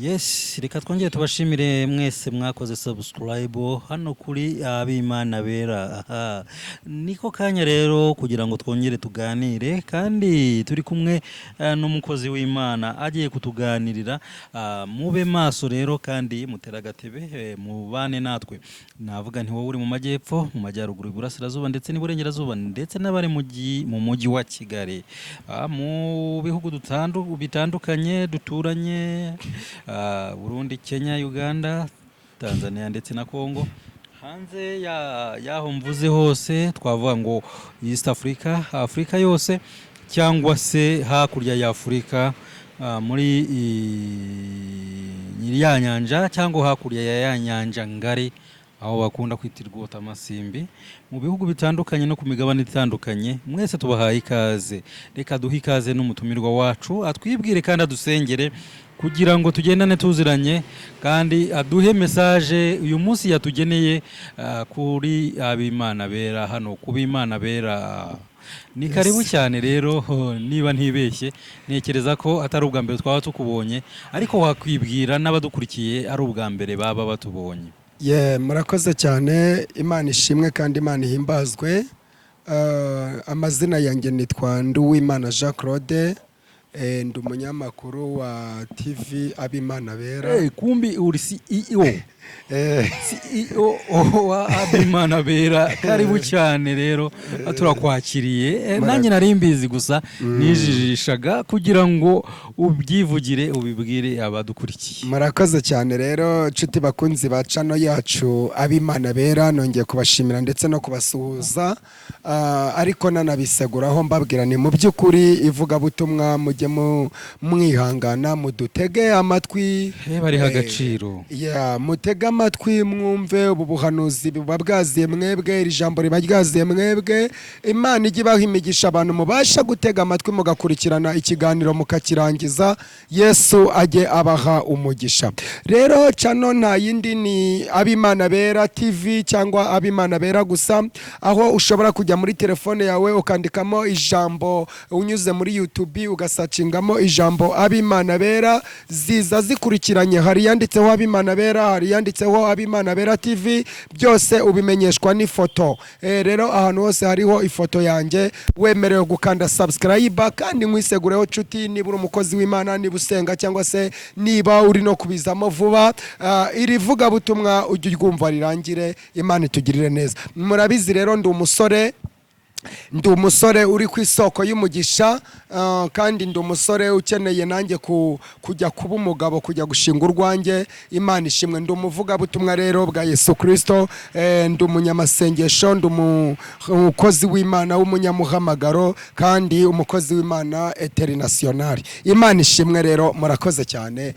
Yes, reka twongere tubashimire mwese mwakoze subscribe hano kuri abimana bera. Niko kanya rero kugira ngo twongere tuganire kandi turi kumwe n'umukozi w'Imana agiye kutuganirira. Mube maso rero kandi mutera gatebe mubane natwe. Navuga nti wowe uri mu majyepfo, mu majyaruguru, iburasirazuba ndetse n'iburengerazuba ndetse n'abari mu mujyi wa Kigali. Mu bihugu bitandukanye duturanye, Burundi, Kenya, Uganda, Tanzania ndetse na Congo. Hanze yaho mvuze hose twavuga ngo East Africa, Afrika yose cyangwa se hakurya ya Afrika, muri ya nyanja cyangwa hakurya ya nyanja ngari aho bakunda kwitirwa amasimbi, mu bihugu bitandukanye no ku migabane itandukanye. Mwese tubahaye ikaze. Reka duhe ikaze n'umutumirwa wacu atwibwire kandi adusengere kugira ngo tugendane tuziranye kandi aduhe message uyu munsi yatugeneye kuri abimana bera hano kubimana bera. Ni karibu cyane rero, niba ntibeshye ntekereza ko atari ubwa mbere twaba tukubonye, ariko wakwibwira n'abadukurikiye ari ubwa mbere baba batubonye. Murakoze cyane, Imana ishimwe kandi Imana ihimbazwe. Amazina yanjye nitwa Nduwimana Jean Claude, ndi umunyamakuru wa TV abimana bera. Kumbi uri CEO. CEO wa abimana bera. Karibu cyane rero, turakwakiriye. Nanjye nari mbizi gusa nijijishaga kugira ngo ubyivugire ubibwire abadukurikiye. Murakoze cyane rero nshuti bakunzi ba channel yacu abimana bera, nongeye kubashimira ndetse no kubasuhuza, ariko nanabiseguraho mbabwira ni mu by'ukuri ivuga butumwa mujye mwihangana mudutege amatwi, bari hagaciro. Mutega amatwi mwumve ubu buhanuzi buba bwaziye mwebwe, iri jambo riba ryaziye mwebwe. Imana ijye ibaha imigisha abantu mubasha gutega amatwi mugakurikirana ikiganiro mukakirangiza. Yesu ajye abaha umugisha. Rero cano nta yindi ni abimana bera TV cyangwa abimana bera gusa, aho ushobora kujya muri telefone yawe ukandikamo ijambo, unyuze muri YouTube ugasacingamo ijambo abimana bera, ziza zikurikiranye. Hari yanditseho abimana bera, hari yanditseho abimana bera TV, byose ubimenyeshwa n'ifoto. Rero ahantu hose hariho ifoto yanjye wemerewe gukanda subscribe kandi nkwisegureho nshuti, niba uri umukozi w'Imana, niba usenga cyangwa se niba uri no kubizamo vuba, iri vuga butumwa ujye urwumva rirangire. Imana itugirire neza. Murabizi rero ndi umusore uri ku isoko y'umugisha, kandi ndi umusore ukeneye nanjye kujya kuba umugabo, kujya gushinga urwanjye. Imana ishimwe. Ndi umuvuga butumwa rero bwa Yesu Kristo, ndi umunyamasengesho, ndi umukozi w'Imana w'umunyamuhamagaro kandi umukozi w'Imana international. Imana ishimwe rero, murakoze cyane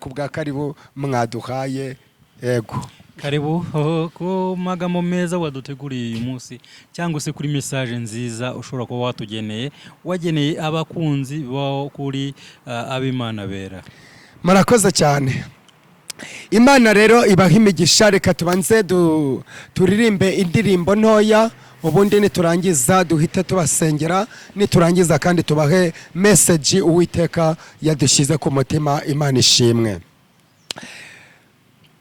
kubwa karibu mwaduhaye. Yego, karibu ku magambo meza waduteguriye uyu munsi, cyangwa se kuri message nziza ushobora kuba wageneye abakunzi bo kuri abimana bera. Murakoze cyane. Imana rero ibaha imigisha. Reka tubanze turirimbe indirimbo ntoya, ubundi niturangiza duhite tubasengera, niturangiza kandi tubahe message Uwiteka yadushize ku mutima. Imana ishimwe.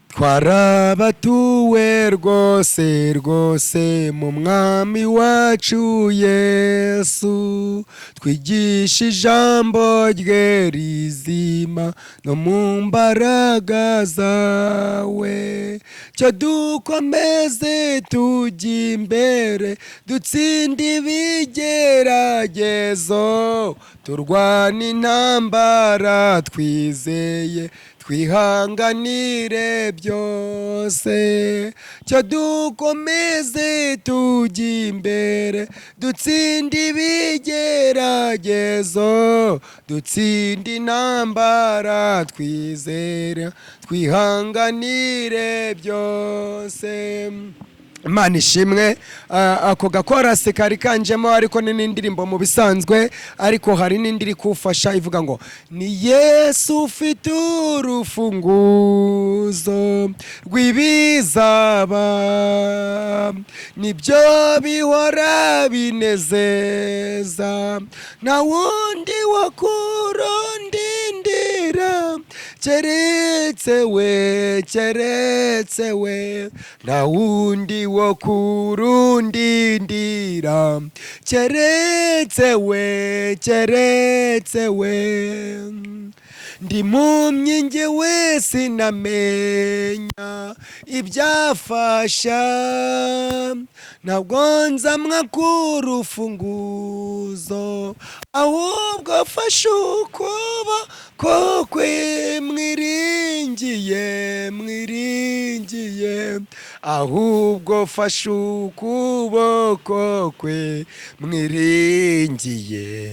Twarabatuwe rwose rwose mu mwami wacu Yesu, twigisha ijambo rye rizima no mu mbaraga zawe. Cyo dukomeze tujya imbere, dutsinde ibigeragezo, turwana intambara twizeye, twihanganire byose. Cyo dukomeze tujya imbere, dutsinde ibigeragezo, dutsinde intambara twizere, twihanganire byose. Imana ishimwe. Ako gakorasi kari kanjemo, ariko ni n'indirimbo mu bisanzwe, ariko hari n'indiri kufasha ivuga ngo ni Yesu ufite urufunguzo rw'ibizaba, nibyo bihora binezeza, nta wundi wo kurundindira keretse we nta wundi wo kurundindira, keretse we ndi impumyi njyewe sinamenya ibyafasha, ntabwo nzamwa k'urufunguzo, ahubwo fasha ukuboko kwe mwiringiye, ahubwo fasha ukuboko kwe mwiringiye.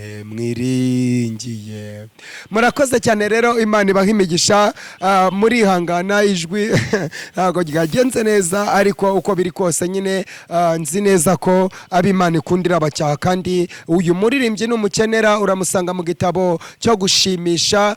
Murakoze cyane rero, Imana ibaha imigisha. Murihangana ijwi ntabwo ryagenze neza, ariko uko biri kose nyine nzi neza ko ab'Imana ikundira abacyaha, kandi uyu muririmbyi n'umukenera uramusanga mu gitabo cyo gushimisha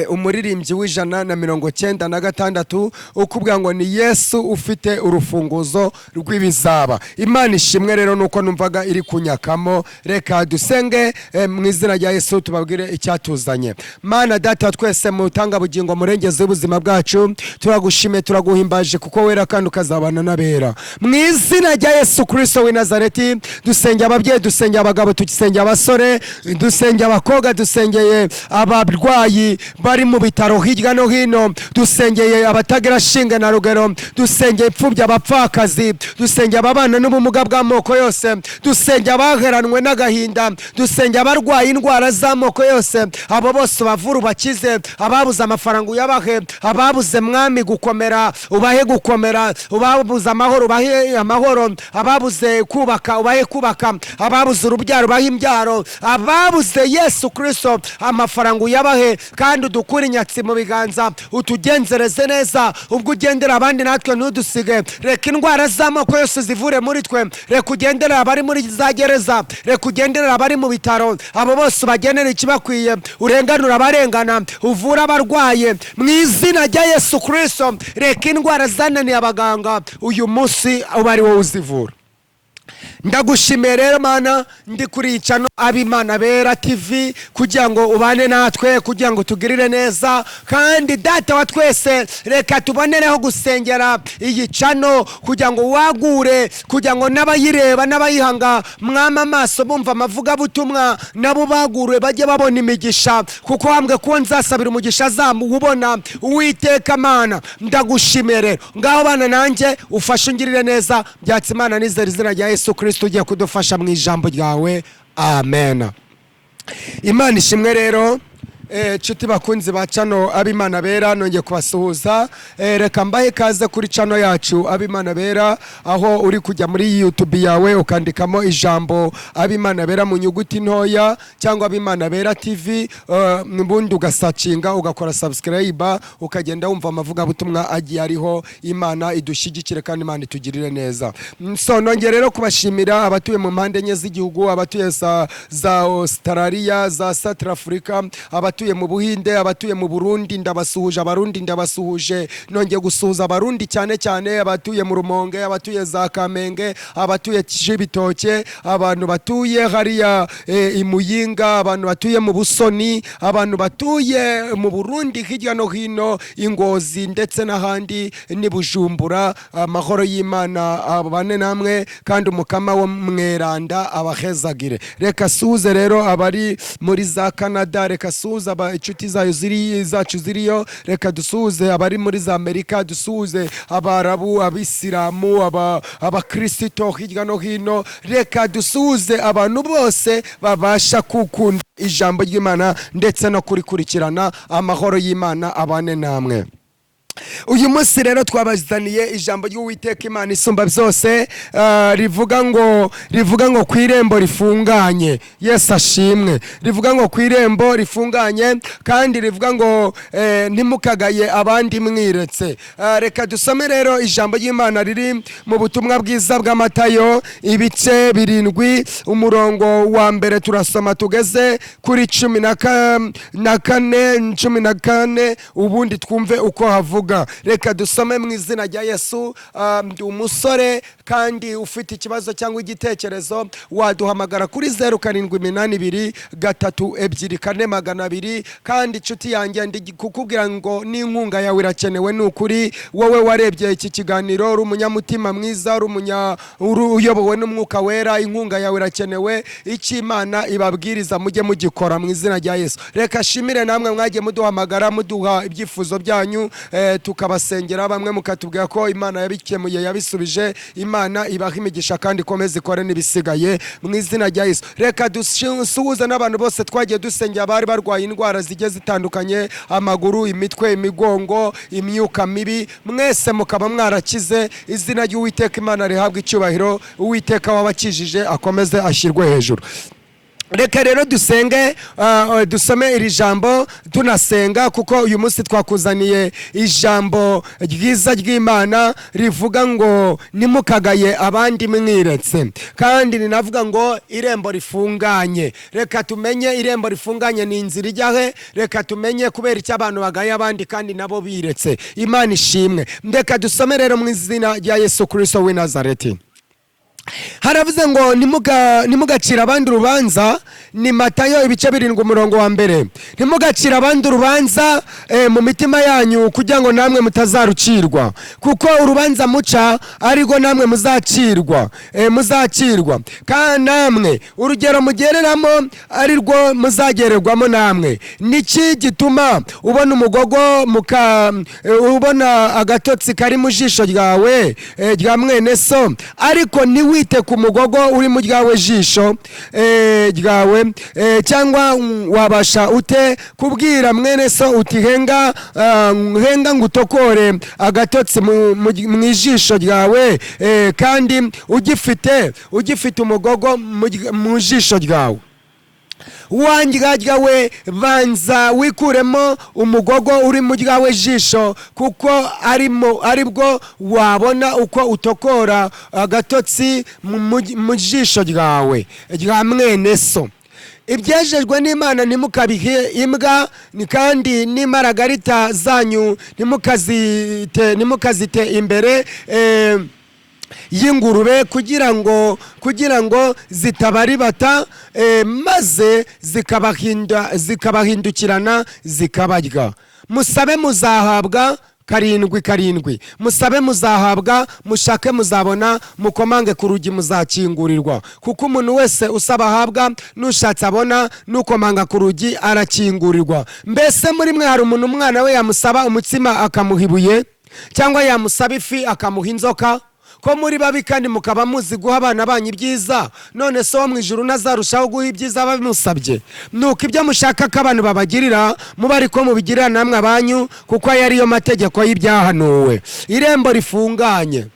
umuririmbyi w'196 ukubwira ngo ni Yesu ufite urufunguzo rw'ibizaba. Imana ishimwe rero nuko numvaga iri kunyakamo. Reka dusenge mu izina rya Yesu tubabwire icyatuzanye. Mana Data twese mutanga bugingo murengeze ubuzima bwacu, turagushime turaguhimbaje kuko wera kandi ukazabana n'abera. Mu izina rya Yesu Kristo w'i Nazareti dusenge ababyeyi, dusenge abagabo, dusenge abasore, dusenge abakobwa, dusengeye abarwayi bari mu bitaro hirya no hino, dusengeye abatagira shinge na rugero, dusengeye imfubyi, abapfakazi, dusengeye ababana n'ubumuga bw'amoko yose, dusengeye abaheranwe n'agahinda, dusengeye abarwaye indwara z'amoko yose, abo bose bavura ubakize, ababuze amafaranga uyabahe, ababuze mwami gukomera ubahe gukomera, ababuze amahoro ubahe amahoro, ababuze kubaka ubahe kubaka, ababuze urubyaro ubahe imbyaro, ababuze Yesu Kristo amafaranga uyabahe, kandi udukure inyatsi mu biganza, utugenzereze neza, ubwo ugendera abandi natwe ntudusige. Reka indwara z'amoko yose zivure muri twe, reka ugenderera abari muri za gereza, reka ugenderera abari mu bitaro, abo bose ubagenera ikibakwiye, urenganura abarengana, uvura abarwaye mu izina rya Yesu Kristo. Reka indwara zananiye abaganga uyu munsi ube ari wowe uzivura. Ndagushimiye rero Mana, ndi kuri icano ab'Imana Bera TV kugira ngo ubane natwe, kugira ngo tugirire neza, kandi Data wa twese reka tubonereho gusengera iyi cano kugira ngo wagure, kugira ngo n'abayireba n'abayihanga mwama amaso bumva amavuga butumwa nabo bagurwe bajye babona imigisha, kuko wambwe ko nzasabira umugisha ubona. Uwiteka Mana ndagushimire, ngaho bana nanjye ufashe ungirire neza, byatsi Imana nizera izina rya Yesu Kristo ugiye kudufasha mu ijambo ryawe. Amen. Imana ishimwe rero. Nshuti bakunzi ba cano ab'Imana Bera, nongeye kubasuhuza. Reka mbahe kaze kuri cano yacu ab'Imana Bera, aho uri kujya muri YouTube yawe ukandikamo ijambo ab'Imana Bera mu nyuguti ntoya cyangwa ab'Imana Bera TV, ubundi ugasacinga ugakora subscribe, ukagenda wumva amavuga butumwa agiye ariho. Imana idushyigikire kandi Imana itugirire neza. So nongeye rero kubashimira abatuye mu mpande enye z'igihugu, abatuye za Australia, za South Africa, abatuye mu Buhinde, abatuye mu Burundi ndabasuhuje, abarundi ndabasuhuje. Nongeye gusuhuza abarundi cyane cyane abatuye mu Rumonge, abatuye za Kamenge, abatuye Cibitoke, abantu batuye hariya Imuyinga, abantu batuye mu Busoni, abantu batuye mu Burundi hirya no hino, Ingozi ndetse n'ahandi ni Bujumbura. Amahoro y'Imana abane namwe kandi umukama wo mweranda abahezagire. Reka suze rero abari muri za Canada, reka suze inshuti zacu ziriyo, reka dusuhuze abari muri za Amerika, dusuhuze abarabu, abisilamu, abakristo hirya no hino, reka dusuhuze abantu bose babasha gukunda ijambo ry'Imana ndetse no kurikurikirana. Amahoro y'Imana abane namwe. Uyu munsi rero twabazaniye ijambo ry'Uwiteka Imana isumba byose, rivuga ngo ku irembo rifunganye. Yesu ashimwe. Rivuga ngo ku irembo rifunganye, kandi rivuga ngo ntimukagaye abandi mwiretse. Reka dusome rero ijambo ry'Imana riri mu butumwa bwiza bwa Matayo ibice 7, umurongo wa mbere turasoma tugeze kuri 14, ubundi twumve uko havuga. rivuga. Reka dusome mu izina rya Yesu. Ndi umusore kandi ufite ikibazo cyangwa igitekerezo, waduhamagara kuri 07823242 kandi inshuti yanjye ndi kukubwira ngo n'inkunga yawe irakenewe. N'ukuri wowe warebye iki kiganiro uri umunyamutima mwiza, uyobowe n'umwuka wera, inkunga yawe irakenewe. Icyo Imana ibabwiriza mujye mugikora mu izina rya Yesu. Reka shimire namwe mwagiye muduhamagara muduha ibyifuzo byanyu, tukabasengera, bamwe mukatubwira ko Imana yabikemuye yabisubije. Imana ibaha imigisha kandi ikomeze ikore n'ibisigaye mu izina rya Yesu. Reka dusuhuze n'abantu bose twagiye dusengera bari barwaye indwara zigiye zitandukanye, amaguru, imitwe, imigongo, imyuka mibi, mwese mukaba mwarakize. Izina ry'Uwiteka Imana rihabwa icyubahiro. Uwiteka wabakijije akomeze ashyirwe hejuru. Reka rero dusenge, dusome iri jambo tunasenga, kuko uyu munsi twakuzaniye ijambo ryiza ry'Imana rivuga ngo nimukagaye abandi mwiretse, kandi ninavuga ngo irembo rifunganye. Reka tumenye irembo rifunganye ni inzira ijya he. Reka tumenye kubera icyo abantu bagaye abandi kandi nabo biretse. Imana ishimwe. Reka dusome rero mu izina rya Yesu Kristo w'i Nazareti. Haravuze ngo nimugacira abandi urubanza, ni Matayo 7:1. Nimugacira abandi urubanza mu mitima yanyu kugira ngo namwe mutazarucirwa, kuko urubanza muca arigo namwe muzakirwa. Kandi namwe urugero mugereramo arirwo muzagererwamo namwe. Niki gituma ubona umugogo ubona agatotsi kari mu jisho ryawe rya mwene so, ariko wite ku mugogo uri mu ryawe jisho ryawe? Cyangwa wabasha ute kubwira mwene so uti henga ngo utokore agatotsi mu ijisho ryawe, kandi ugifite umugogo mu jisho ryawe? Wanjye we, banza wikuremo umugogo uri mu ryawe jisho, kuko aribwo wabona uko utokora agatotsi mu jisho ryawe rya mwene so. Ibyejejwe n'Imana ntimukabihe imbwa, kandi n'imaragarita zanyu ntimukazite imbere y'ingurube kugira ngo zitabaribata, maze zikabahindukirana zikabarya. Musabe muzahabwa, 7:7. Musabe muzahabwa, mushake muzabona, mukomange ku rugi muzakingurirwa. Kuko umuntu wese usaba ahabwa, n'ushatse abona, n'ukomanga ku rugi arakingurirwa. Mbese muri mwe hari umuntu umwana we yamusaba umutsima akamuha ibuye, cyangwa yamusaba ifi akamuha inzoka? Ko muri babi kandi mukaba muzi guha abana banyu ibyiza, none so wo mu ijuru nazarushaho guha ibyiza babimusabye? Nuko ibyo mushaka ko abantu babagirira muba ariko mubigirira namwe abanyu, kuko yari yo mategeko y'ibyahanuwe. Irembo rifunganye.